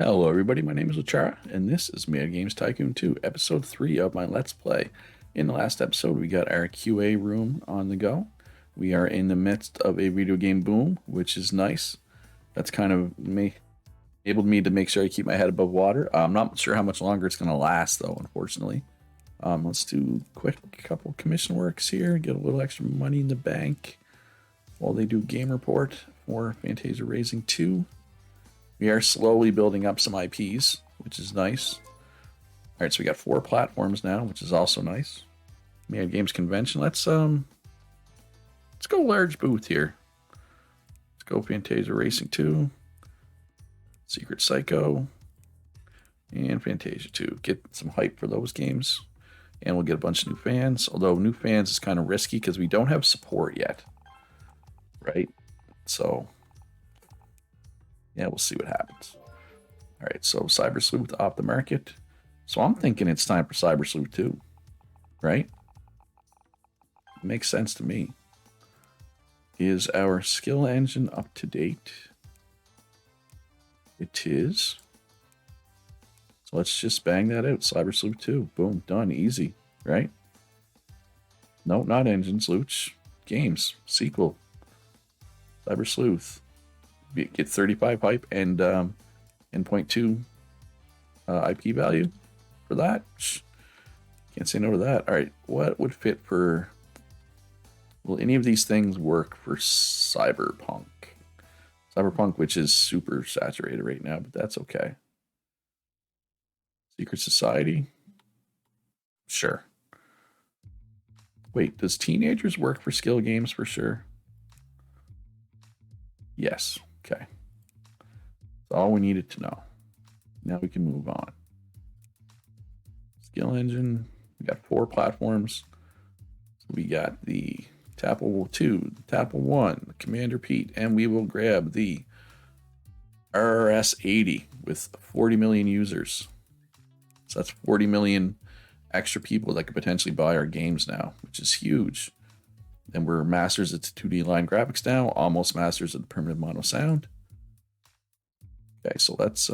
Hello everybody, my name is Ochara, and this is Mad Games Tycoon 2, episode 3 of my Let's Play. In the last episode, we got our QA room on the go. We are in the midst of a video game boom, which is nice. That's kind of enabled me to make sure I keep my head above water. I'm not sure how much longer it's going to last, though, unfortunately. Let's do a quick couple commission works here, get a little extra money in the bank while they do game report for Fantasia Raising 2. We are slowly building up some IPs, which is nice. All right, so we got 4 platforms now, which is also nice. Mad Games Convention. Let's go large booth here. Let's go Fantasia Racing 2, Secret Psycho, and Fantasia 2. Get some hype for those games, and we'll get a bunch of new fans. Although new fans is kind of risky because we don't have support yet, right? So yeah, we'll see what happens. All right, so Cyber Sleuth off the market. So I'm thinking it's time for Cyber Sleuth 2, right? Makes sense to me. Is our skill engine up to date? It is. So let's just bang that out. Cyber Sleuth 2. Boom, done, easy, right? No, not engines, Looch. Games, sequel. Cyber Sleuth. Get 35 hype and 0.2 IP value for that. Can't say no to that. All right, what would fit for? Will any of these things work for Cyberpunk? Cyberpunk, which is super saturated right now, but that's okay. Secret Society, sure. Wait, does teenagers work for skill games for sure? Yes. Okay. That's all we needed to know. Now we can move on. Skill engine. We got 4 platforms. So we got the Tapple 2, Tapple 1, the Commander Pete, and we will grab the RRS 80 with 40 million users. So that's 40 million extra people that could potentially buy our games now, which is huge. And we're masters at 2D line graphics now, almost masters at the primitive mono sound. Okay, so let's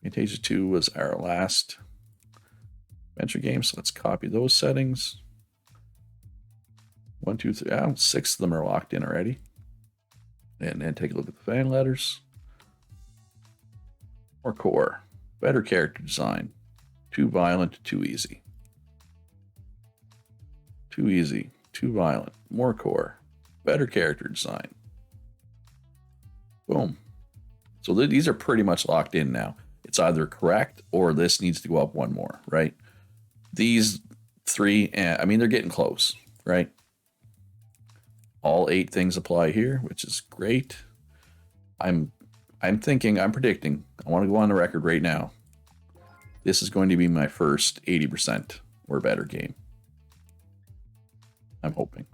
Fantasia 2 was our last adventure game, so let's copy those settings. 1, 2, 3, 6 of them are locked in already. And then take a look at the fan letters. More core, better character design, too violent, too easy. Too easy. Too violent, more core, better character design. Boom. So these are pretty much locked in now. It's either correct or this needs to go up one more, right? These 3, I mean, they're getting close, right? All 8 things apply here, which is great. I'm predicting, I want to go on the record right now. This is going to be my first 80% or better game. I'm hoping.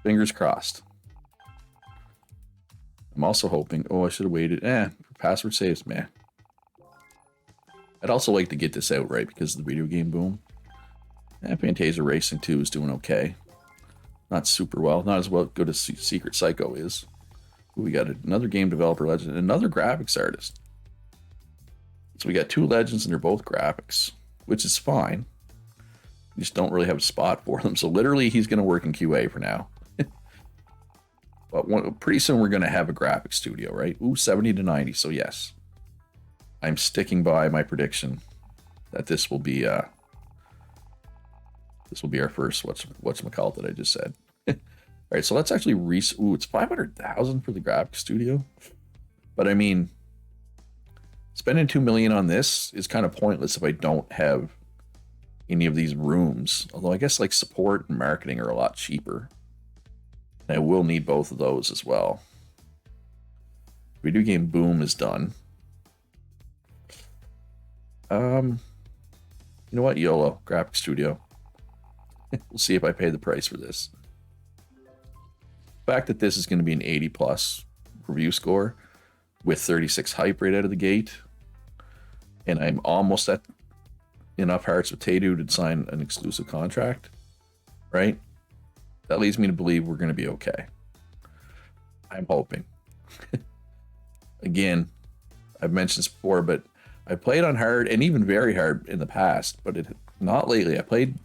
Fingers crossed. I'm also hoping, I should have waited. For password saves, man. I'd also like to get this out right because of the video game boom. Fantasia Racing 2 is doing okay. Not super well. Not as well good as Secret Psycho is. We got another game developer legend, another graphics artist. So we got 2 legends and they're both graphics, which is fine. You just don't really have a spot for them. So literally he's going to work in QA for now. But pretty soon we're going to have a graphics studio, right? Ooh, 70 to 90. So yes, I'm sticking by my prediction that this will be our first whatchamacallit that I just said. All right, so let's actually it's 500,000 for the graphics studio. But I mean, spending 2 million on this is kind of pointless if I don't have any of these rooms, although I guess like support and marketing are a lot cheaper. And I will need both of those as well. Video game boom is done. You know what? YOLO, graphic studio. We'll see if I pay the price for this. The fact that this is going to be an 80 plus review score with 36 hype right out of the gate, and I'm almost at enough hearts with Tadu to sign an exclusive contract, right? That leads me to believe we're going to be okay. I'm hoping. Again, I've mentioned this before, but I played on hard and even very hard in the past, but not lately. I played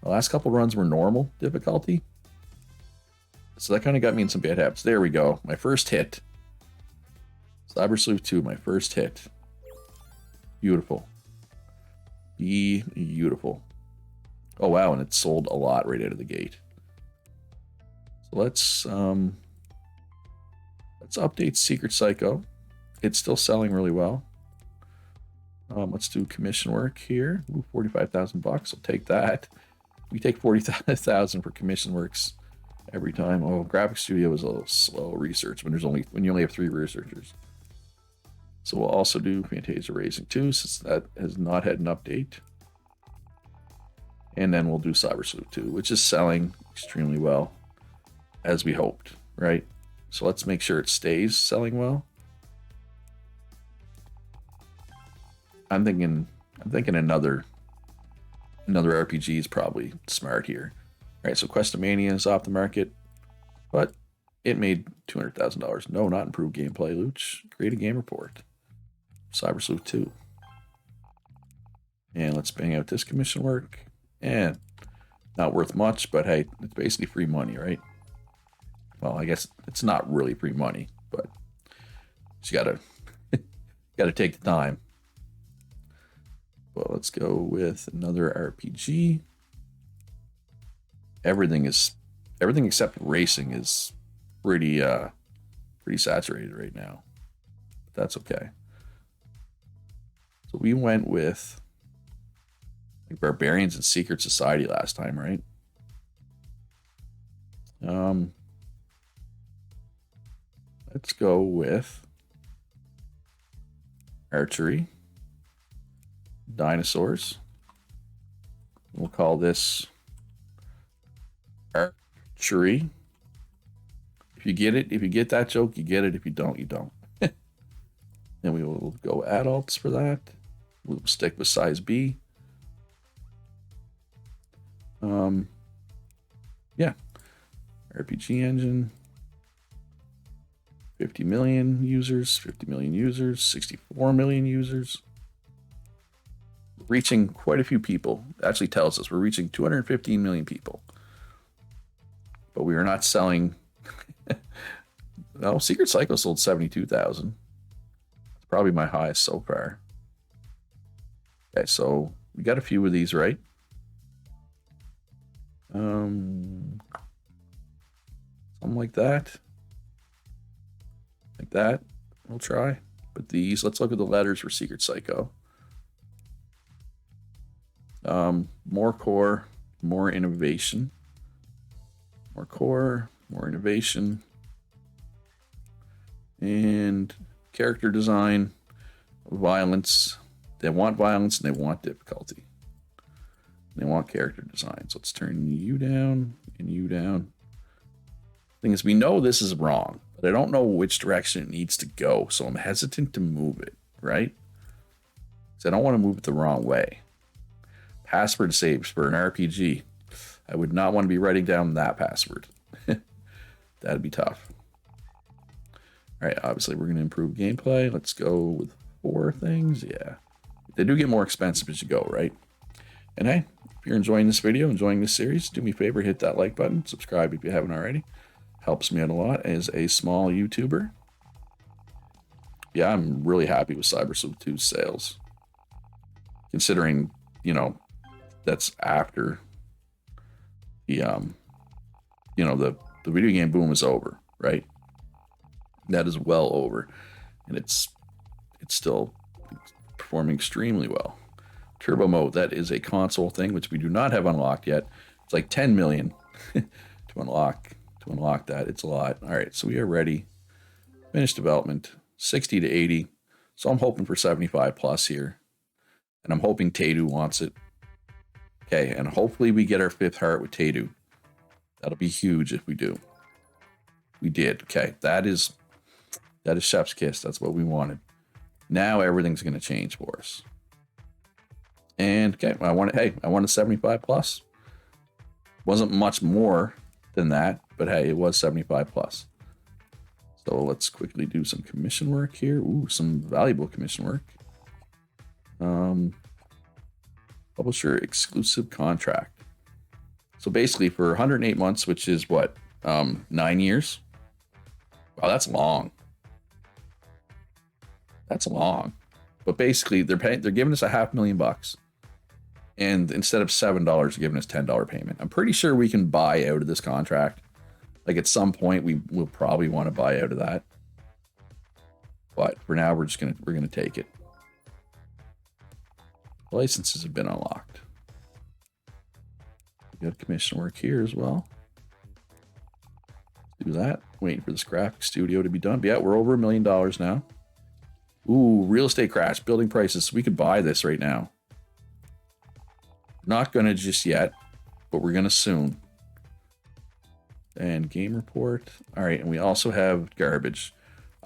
the last couple runs were normal difficulty. So that kind of got me in some bad habits. There we go. My first hit. Cyber Sleuth 2, my first hit. Beautiful. Beautiful. Oh wow, and it sold a lot right out of the gate. So let's update Secret Psycho. It's still selling really well. Let's do commission work here. Ooh, 45,000 bucks. I'll take that. We take 40,000 for commission works every time. Oh, Graphic Studio is a little slow research when you only have 3 researchers. So we'll also do Fantasia Racing 2 since that has not had an update. And then we'll do Cyber Sleuth 2, which is selling extremely well, as we hoped, right? So let's make sure it stays selling well. I'm thinking another RPG is probably smart here. All right, so Questomania is off the market, but it made $200,000. No, not improved gameplay, Luch. Create a game report. Cyber Sleuth 2. And let's bang out this commission work. And not worth much, but hey, it's basically free money, right? Well, I guess it's not really free money, but you gotta take the time. Well, let's go with another RPG. Everything except racing is pretty saturated right now. But that's okay. So we went with like Barbarians and Secret Society last time, right? Let's go with archery, dinosaurs. We'll call this archery. If you get that joke, you get it. If you don't, you don't. Then we will go adults for that. We'll stick with size B. Yeah. RPG engine. 50 million users, 64 million users. Reaching quite a few people. It actually tells us we're reaching 215 million people. But we are not selling. No, Secret Psycho sold 72,000. It's probably my highest so far. Okay, so we got a few of these right. Something like that. Like that. We'll try. But these, let's look at the letters for Secret Psycho. More core, more innovation. More core, more innovation. And character design, violence. They want violence and they want difficulty. They want character design. So let's turn you down and you down. Thing is, we know this is wrong, but I don't know which direction it needs to go. So I'm hesitant to move it, right? Because I don't want to move it the wrong way. Password saves for an RPG. I would not want to be writing down that password. That'd be tough. All right, obviously we're going to improve gameplay. Let's go with 4 things. Yeah. They do get more expensive as you go, right? And hey, if you're enjoying this video, enjoying this series, do me a favor, hit that like button, subscribe if you haven't already. Helps me out a lot as a small YouTuber. Yeah, I'm really happy with Cyber Sleuth 2's sales. Considering, you know, that's after the the video game boom is over, right? That is well over, and it's still performing extremely well. Turbo mode, that is a console thing which we do not have unlocked yet. It's like 10 million to unlock that. It's a lot. All right, so we are ready. Finished development, 60 to 80. So I'm hoping for 75 plus here, and I'm hoping Tadu wants it. Okay, and hopefully we get our 5th heart with Tadu. That'll be huge if we do. We did. Okay, that is chef's kiss. That's what we wanted. Now everything's going to change for us. And okay, I wanted 75 plus. Wasn't much more than that, but hey, it was 75 plus. So let's quickly do some commission work here. Ooh, some valuable commission work. Publisher exclusive contract. So basically for 108 months, which is what, 9 years. Wow, that's long. That's long. But basically they're giving us $500,000. And instead of $7, they're giving us $10 payment. I'm pretty sure we can buy out of this contract. Like at some point we will probably want to buy out of that. But for now we're gonna take it. Licenses have been unlocked. We got commission work here as well. Let's do that. Waiting for this graphic studio to be done. But yeah, we're over $1 million now. Ooh, real estate crash, building prices. We could buy this right now. Not gonna just yet, but we're gonna soon. And game report. All right, and we also have garbage.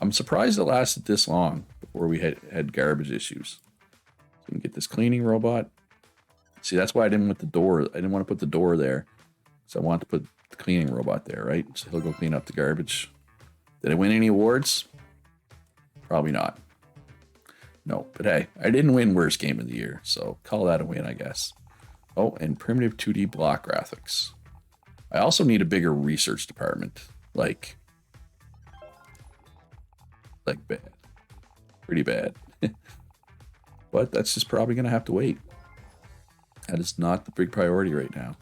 I'm surprised it lasted this long before we had garbage issues. So we can get this cleaning robot. See, that's why I didn't want the door. I didn't want to put the door there. So I wanted to put the cleaning robot there, right? So he'll go clean up the garbage. Did I win any awards? Probably not. No, but hey, I didn't win worst game of the year, so call that a win, I guess. Oh, and primitive 2D block graphics. I also need a bigger research department. Like bad. Pretty bad. But that's just probably going to have to wait. That is not the big priority right now.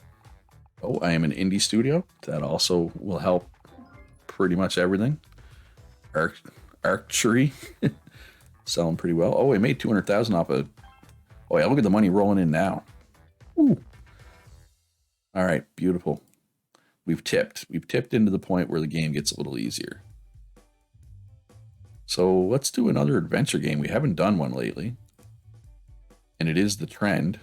Oh, I am an indie studio. That also will help pretty much everything. Archery. Selling pretty well. Oh, we made 200,000 off of... Oh yeah, look at the money rolling in now. Ooh. All right, beautiful. We've tipped. We've tipped into the point where the game gets a little easier. So let's do another adventure game. We haven't done one lately. And it is the trend.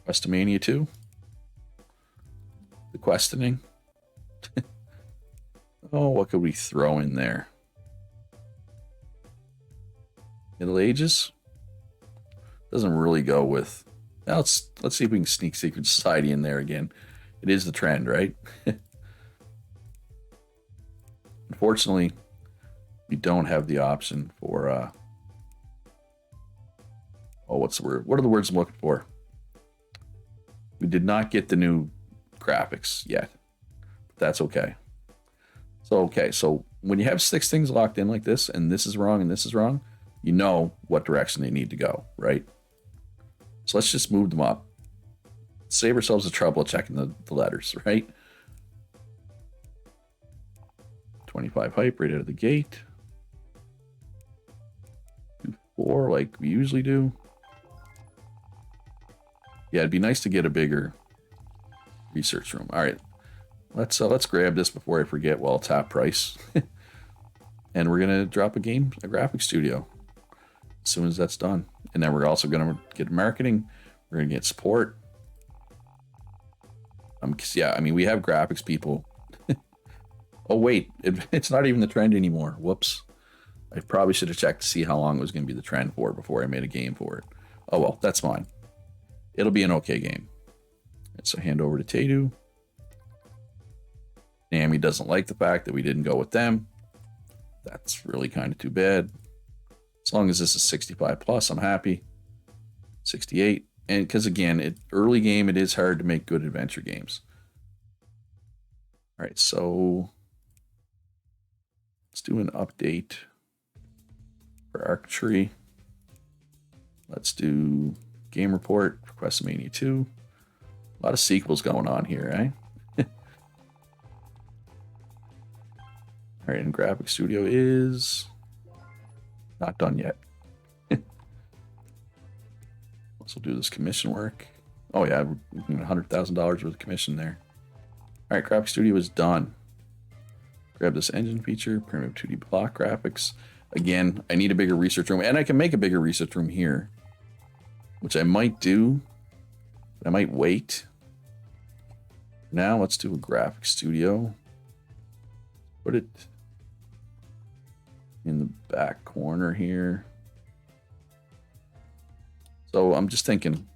Questomania 2. The questioning. Oh, what could we throw in there? Middle Ages? Doesn't really go with... Now let's see if we can sneak Secret Society in there again. It is the trend, right? Unfortunately, we don't have the option for... Oh, what's the word? What are the words I'm looking for? We did not get the new graphics yet. But that's okay. So when you have 6 things locked in like this, and this is wrong and this is wrong, you know what direction they need to go, right? So let's just move them up. Save ourselves the trouble of checking the letters, right? 25 hype right out of the gate. 4 like we usually do. Yeah, it'd be nice to get a bigger research room. All right, let's grab this before I forget while it's half price. And we're gonna drop a graphic studio as soon as that's done. And then we're also gonna get marketing. We're gonna get support. Yeah, I mean we have graphics people. Oh wait, it's not even the trend anymore. Whoops. I probably should have checked to see how long it was gonna be the trend for before I made a game for it. Oh well, that's fine. It'll be an okay game. So hand over to Tadu. Naomi doesn't like the fact that we didn't go with them. That's really kind of too bad. As long as this is 65 plus, I'm happy. 68. And because again, early game, it is hard to make good adventure games. All right, so let's do an update for Archery. Let's do game report for Questomania 2. A lot of sequels going on here, eh? All right, and Graphic Studio is not done yet. Let's do this commission work. Oh yeah, $100,000 worth of commission there. All right, Graphic Studio is done. Grab this engine feature, primitive 2D block graphics. Again, I need a bigger research room, and I can make a bigger research room here, which I might do. I might wait. Now let's do a graphic studio. Put it in the back corner here. So I'm just thinking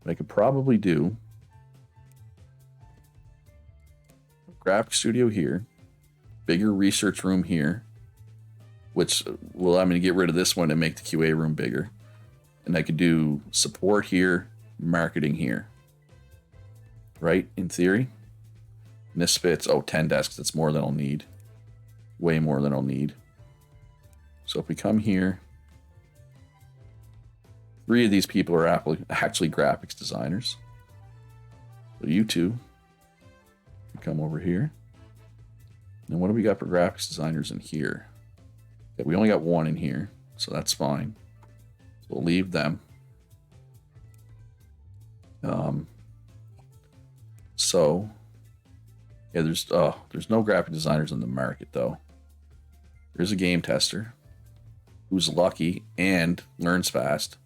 what I could probably do graphic studio here, bigger research room here, which will allow me to get rid of this one and make the QA room bigger. And I could do support here, marketing here. Right, in theory. And this fits, 10 desks, that's more than I'll need. Way more than I'll need. So if we come here, 3 of these people are actually graphics designers. So you two come over here. And what do we got for graphics designers in here? Okay, we only got 1 in here, so that's fine. So we'll leave them. So yeah, there's no graphic designers in the market though. There's a game tester who's lucky and learns fast.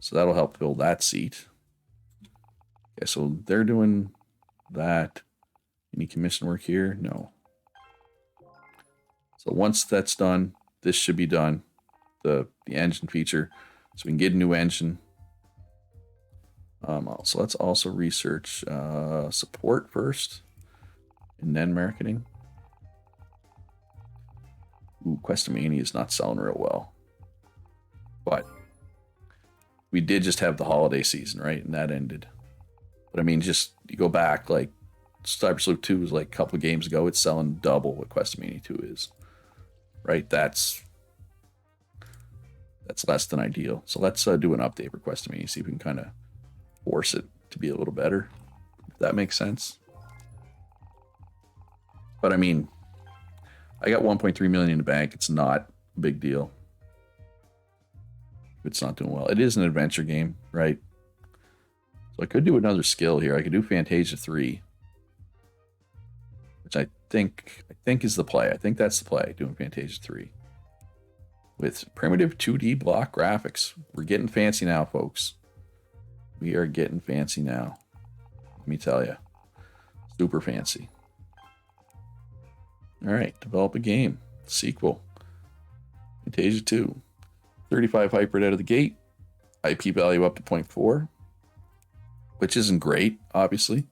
So that'll help fill that seat. Okay, so they're doing that. Any commission work here? No. So once that's done, this should be done. The engine feature. So we can get a new engine. So let's also research support first. And then marketing. Ooh, Questomania is not selling real well. But we did just have the holiday season, right? And that ended. But I mean, just you go back, like Cyber Sleuth 2 was like a couple of games ago. It's selling double what Questomania 2 is. Right? That's less than ideal. So let's do an update for Questomania, see if we can kind of force it to be a little better. If that makes sense. But I mean, I got 1.3 million in the bank. It's not a big deal. It's not doing well. It is an adventure game, right? So I could do another skill here. I could do Fantasia 3, which I think is the play. I think that's the play, doing Fantasia 3. With primitive 2D block graphics. We're getting fancy now, folks. We are getting fancy now. Let me tell you. Super fancy. All right, develop a game. Sequel. Fantasia 2. 35 hyper out of the gate. IP value up to 0.4. Which isn't great, obviously.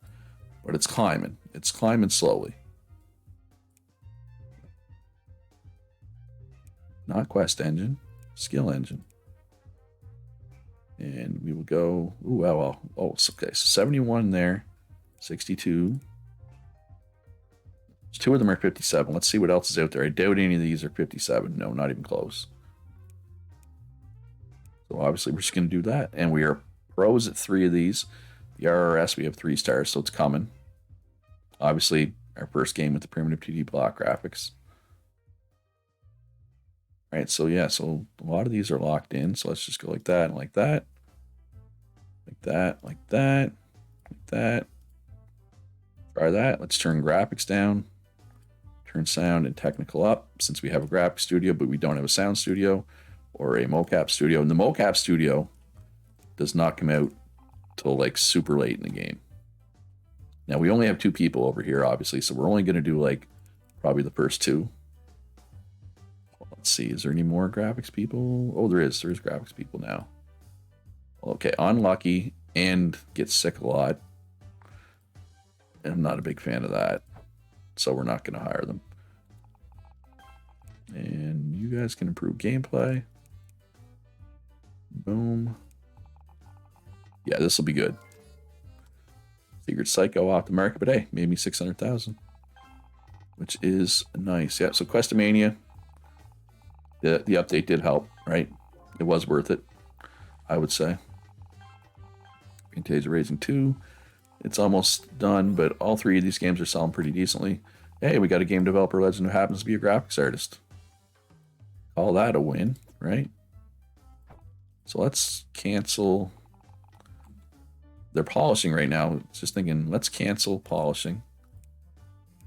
But it's climbing. It's climbing slowly. Not quest engine. Skill engine. And we will go... Ooh, well. Oh, okay. So 71 there. 62. 2 of them are 57. Let's see what else is out there. I doubt any of these are 57. No, not even close. So obviously we're just going to do that. And we are pros at 3 of these. The RRS, we have 3 stars, so it's coming. Obviously, our first game with the primitive 2D block graphics. All right, so yeah, so a lot of these are locked in. So let's just go like that and like that. Like that, like that, like that. Try that. Let's turn graphics down. Turn sound and technical up, since we have a graphics studio, but we don't have a sound studio or a mocap studio. And the mocap studio does not come out till like super late in the game. Now we only have 2 people over here, obviously, so we're only going to do like probably the first 2. Let's see, is there any more graphics people? Oh, there is. There's graphics people now. Okay, unlucky and get sick a lot. I'm not a big fan of that, so we're not going to hire them. And you guys can improve gameplay. Boom. Yeah, this will be good. Secret Psycho off the market, but hey, made me 600,000, which is nice. Yeah, so Questomania, the update did help, right? It was worth it, I would say. Fantasia Racing 2, it's almost done, but all 3 of these games are selling pretty decently. Hey, we got a game developer legend who happens to be a graphics artist. Call that a win, right? So let's cancel. They're polishing right now. Just thinking, let's cancel polishing.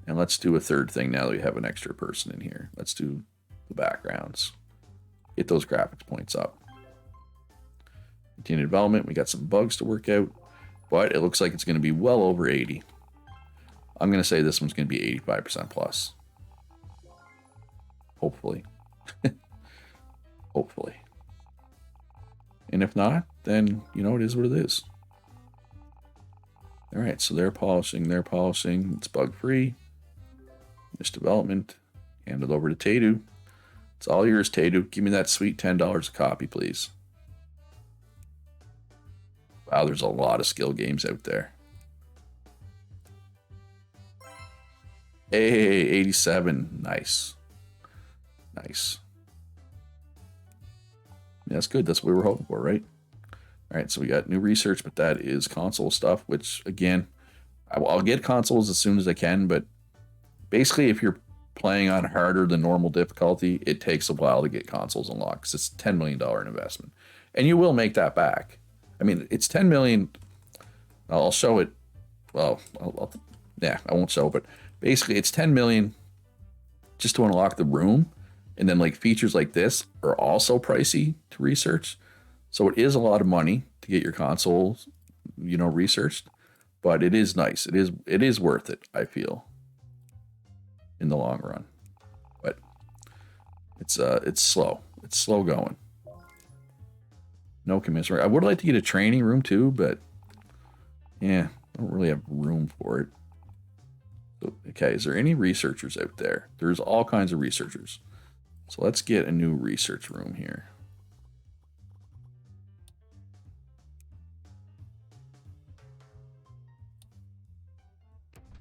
And let's do a third thing now that we have an extra person in here. Let's do the backgrounds. Get those graphics points up. Continue development. We got some bugs to work out, but it looks like it's going to be well over 80. I'm going to say this one's going to be 85% plus. Hopefully. Hopefully. And if not, then, you know, it is what it is. All right, so they're polishing. It's bug free. This development. Hand it over to Tadu. It's all yours, Tadu. Give me that sweet $10 a copy, please. Wow, there's a lot of skill games out there. Hey, 87. Nice. Nice. Yeah, that's good. That's what we were hoping for, right? All right, so we got new research, but that is console stuff, which, again, I'll get consoles as soon as I can, but basically, if you're playing on harder than normal difficulty, it takes a while to get consoles unlocked because it's a $10 million investment. And you will make that back. I mean, it's 10 million. I'll show it. Well, yeah, I won't show it, but basically, it's 10 million just to unlock the room. And then, like, features like this are also pricey to research. So it is a lot of money to get your consoles, researched. But it is nice. It is worth it, I feel, in the long run. But it's slow. It's slow going. No commissioner. I would like to get a training room too, but yeah, I don't really have room for it. So, okay, is there any researchers out there? There's all kinds of researchers. So let's get a new research room here.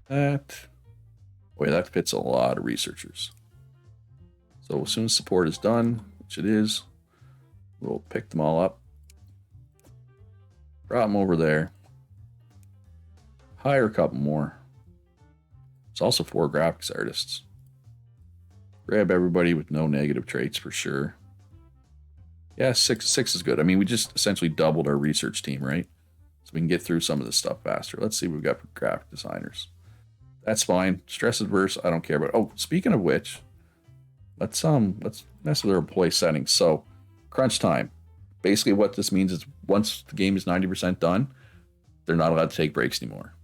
That fits a lot of researchers. So as soon as support is done, which it is, we'll pick them all up. Drop them over there. Hire a couple more. It's also 4 graphics artists. Grab everybody with no negative traits for sure. Yeah, six is good. I mean, we just essentially doubled our research team, right? So we can get through some of this stuff faster. Let's see what we've got for graphic designers. That's fine. Stress adverse, I don't care about. Oh, speaking of which, let's mess with our employee settings. So, crunch time. Basically, what this means is once the game is 90% done, they're not allowed to take breaks anymore,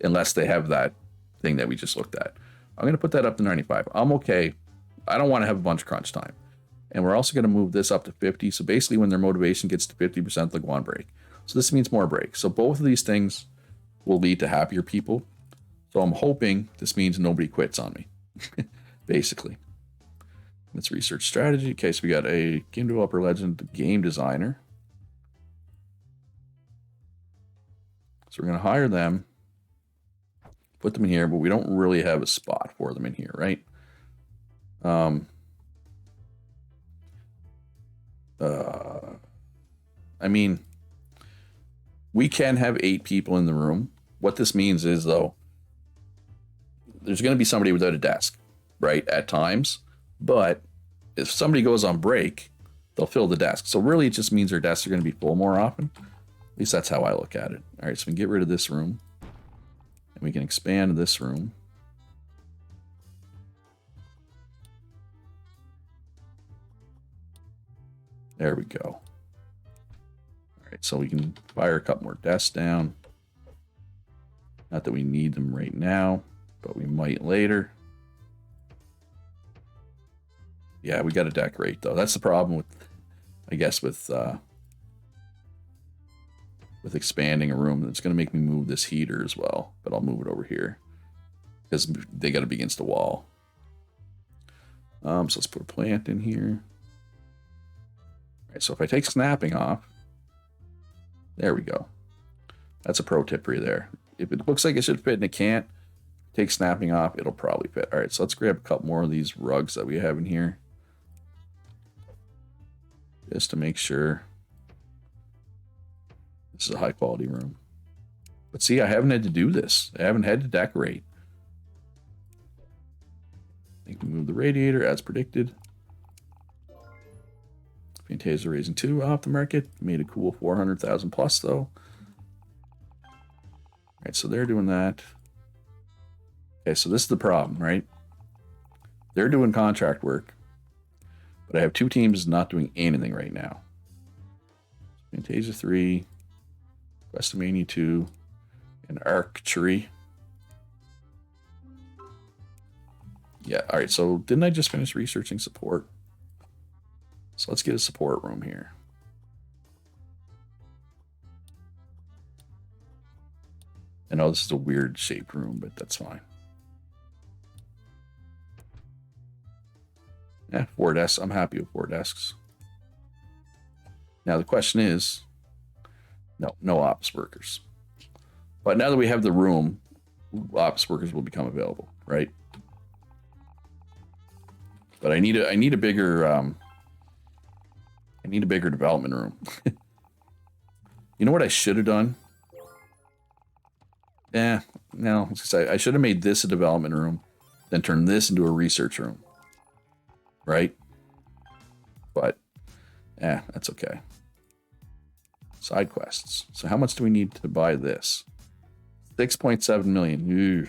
unless they have that thing that we just looked at. I'm going to put that up to 95. I'm okay. I don't want to have a bunch of crunch time. And we're also going to move this up to 50. So basically, when their motivation gets to 50%, they'll go on break. So this means more breaks. So both of these things will lead to happier people. So I'm hoping this means nobody quits on me, basically. Let's research strategy. Okay, so we got a game developer legend, game designer. So we're going to hire them, put them in here, but we don't really have a spot for them in here, right? I mean, we can have 8 people in the room. What this means is, though, there's going to be somebody without a desk, right, at times. But if somebody goes on break, they'll fill the desk. So really, it just means their desks are going to be full more often. At least that's how I look at it. All right, so we can get rid of this room. And we can expand this room. There we go. All right, so we can fire a couple more desks down. Not that we need them right now, but we might later. Yeah, we got to decorate, though. That's the problem with, I guess, with expanding a room. It's going to make me move this heater as well, but I'll move it over here because they got to be against the wall. So let's put a plant in here. All right, so if I take snapping off, there we go. That's a pro tip for you there. If it looks like it should fit and it can't, take snapping off, it'll probably fit. All right, so let's grab a couple more of these rugs that we have in here, just to make sure this is a high quality room. But see, I haven't had to do this. I haven't had to decorate. I think we move the radiator as predicted. Fantasia Raising 2 off the market. Made a cool 400,000 plus though. All right, so they're doing that. Okay, so this is the problem, right? They're doing contract work, but I have 2 teams not doing anything right now. Fantasia 3, Questomania 2, and Archery. Yeah, all right, so didn't I just finish researching support? So let's get a support room here. know this is a weird shaped room, but that's fine. Yeah, 4 desks. I'm happy with 4 desks. Now the question is, no ops workers. But now that we have the room, ops workers will become available, right? But I need a bigger development room. You know what I should have done? No. I should have made this a development room, then turned this into a research room. Right? But, that's okay. Side quests. So how much do we need to buy this? 6.7 million.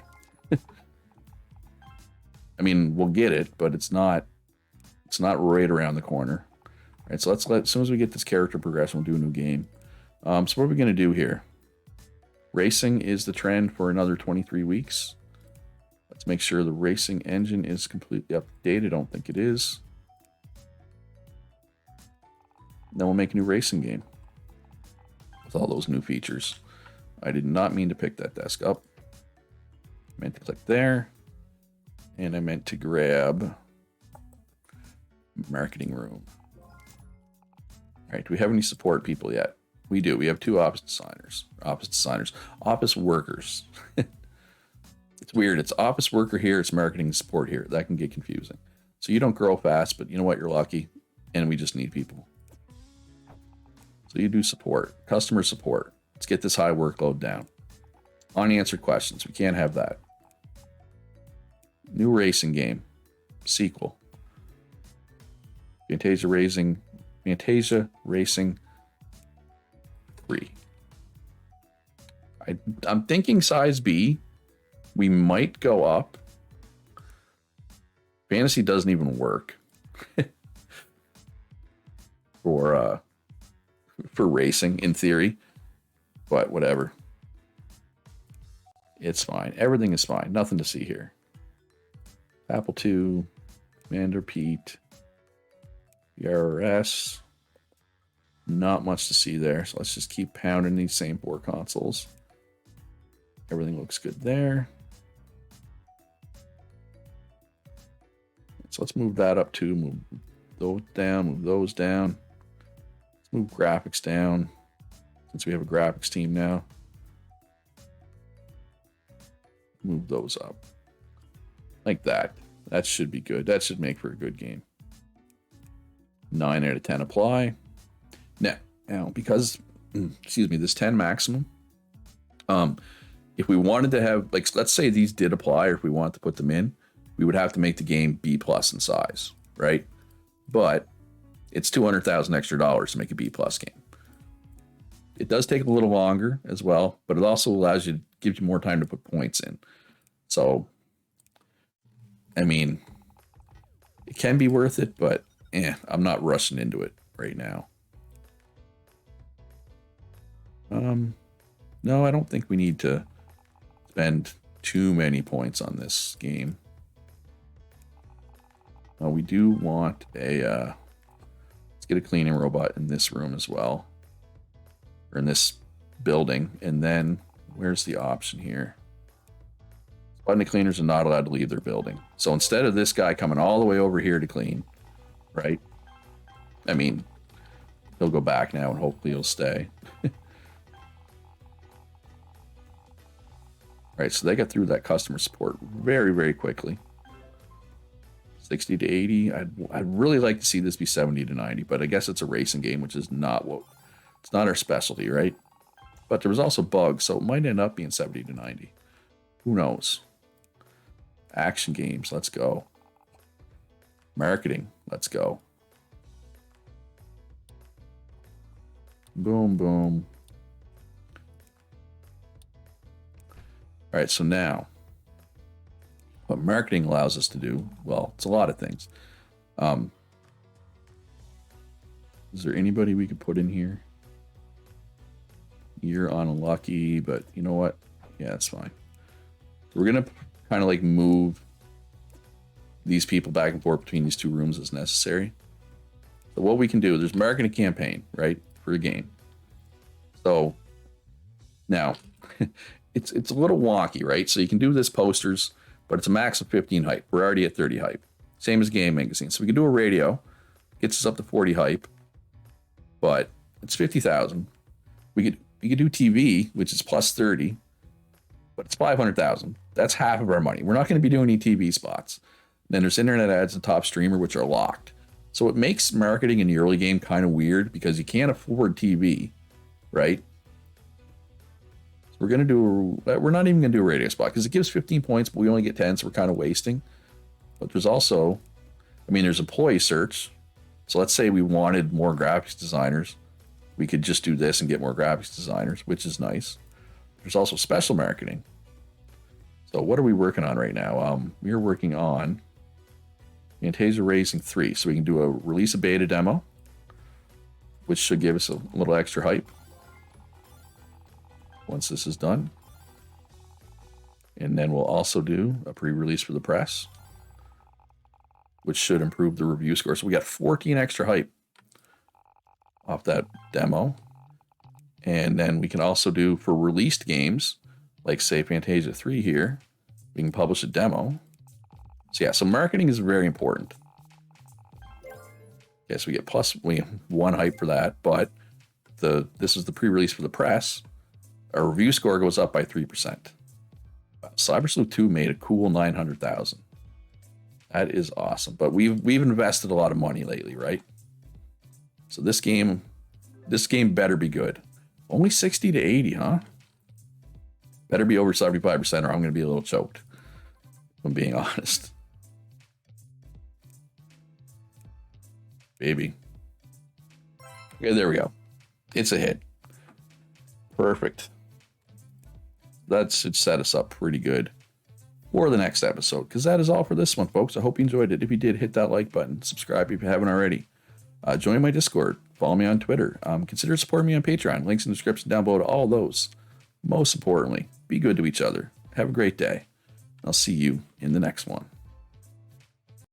I mean, we'll get it, but it's not right around the corner. All right, so as soon as we get this character progression, we'll do a new game. So what are we going to do here? Racing is the trend for another 23 weeks. Let's make sure the racing engine is completely up to date. I don't think it is. Then we'll make a new racing game with all those new features. I did not mean to pick that desk up. I meant to click there. And I meant to grab marketing room. All right, do we have any support people yet? We do. We have 2 office designers. Office workers. It's weird. It's office worker here. It's marketing and support here. That can get confusing. So you don't grow fast, but you know what? You're lucky. And we just need people. So you do support. Customer support. Let's get this high workload down. Unanswered questions. We can't have that. New racing game. Sequel. Fantasia Racing 3. I'm thinking size B. We might go up. Fantasy doesn't even work for racing in theory, but whatever. It's fine. Everything is fine. Nothing to see here. Apple II, Commander Pete, ERS. Not much to see there. So let's just keep pounding these same 4 consoles. Everything looks good there. So let's move that up too. Move those down, move those down. Let's move graphics down since we have a graphics team now. Move those up. Like that. That should be good. That should make for a good game. 9 out of 10 apply. Now, because, this 10 maximum, if we wanted to have, like, let's say these did apply, or if we wanted to put them in, we would have to make the game B+ in size, right? But it's $200,000 extra to make a B+ game. It does take a little longer as well, but it also gives you more time to put points in. So, I mean, it can be worth it, but I'm not rushing into it right now. No, I don't think we need to spend too many points on this game. We do want let's get a cleaning robot in this room as well, or in this building. And then where's the option here? Squad cleaners are not allowed to leave their building. So instead of this guy coming all the way over here to clean, right? I mean, he'll go back now and hopefully he'll stay. All right, so they got through that customer support very, very quickly. 60 to 80. I'd really like to see this be 70 to 90, but I guess it's a racing game, which is it's not our specialty, right? But there was also bugs, so it might end up being 70 to 90. Who knows? Action games, let's go. Marketing, let's go. Boom, boom. All right, so now, what marketing allows us to do, well, it's a lot of things. Is there anybody we could put in here? You're unlucky, but you know what? Yeah, that's fine. We're going to kind of like move these people back and forth between these 2 rooms as necessary. So what we can do, there's marketing campaign, right, for a game. So now, it's a little wonky, right? So you can do this posters, but it's a max of 15 hype. We're already at 30 hype. Same as game magazine. So we can do a radio, gets us up to 40 hype, but it's 50,000. We could do TV, which is plus 30, but it's 500,000. That's half of our money. We're not going to be doing any TV spots. Then there's internet ads and top streamer, which are locked. So it makes marketing in the early game kind of weird because you can't afford TV, right? So we're not even going to do a radio spot because it gives 15 points, but we only get 10, so we're kind of wasting. But there's also, there's employee search. So let's say we wanted more graphics designers. We could just do this and get more graphics designers, which is nice. There's also special marketing. So what are we working on right now? We're working on Fantasia Racing 3. So we can do a release a beta demo, which should give us a little extra hype once this is done. And then we'll also do a pre-release for the press, which should improve the review score. So we got 14 extra hype off that demo. And then we can also do for released games, like say Fantasia 3 here, we can publish a demo. So yeah, so marketing is very important. Yes, we get we have 1 hype for that, but this is the pre-release for the press. Our review score goes up by 3%. Cyber Sleuth 2 made a cool 900,000. That is awesome. But we've invested a lot of money lately, right? So this game better be good. Only 60 to 80, huh? Better be over 75% or I'm going to be a little choked, if I'm being honest. Baby. Okay, there we go. It's a hit. Perfect. That should set us up pretty good for the next episode, because that is all for this one, folks. I hope you enjoyed it. If you did, hit that like button. Subscribe if you haven't already. Join my Discord. Follow me on Twitter. Consider supporting me on Patreon. Links in the description down below to all those. Most importantly, be good to each other. Have a great day. I'll see you in the next one.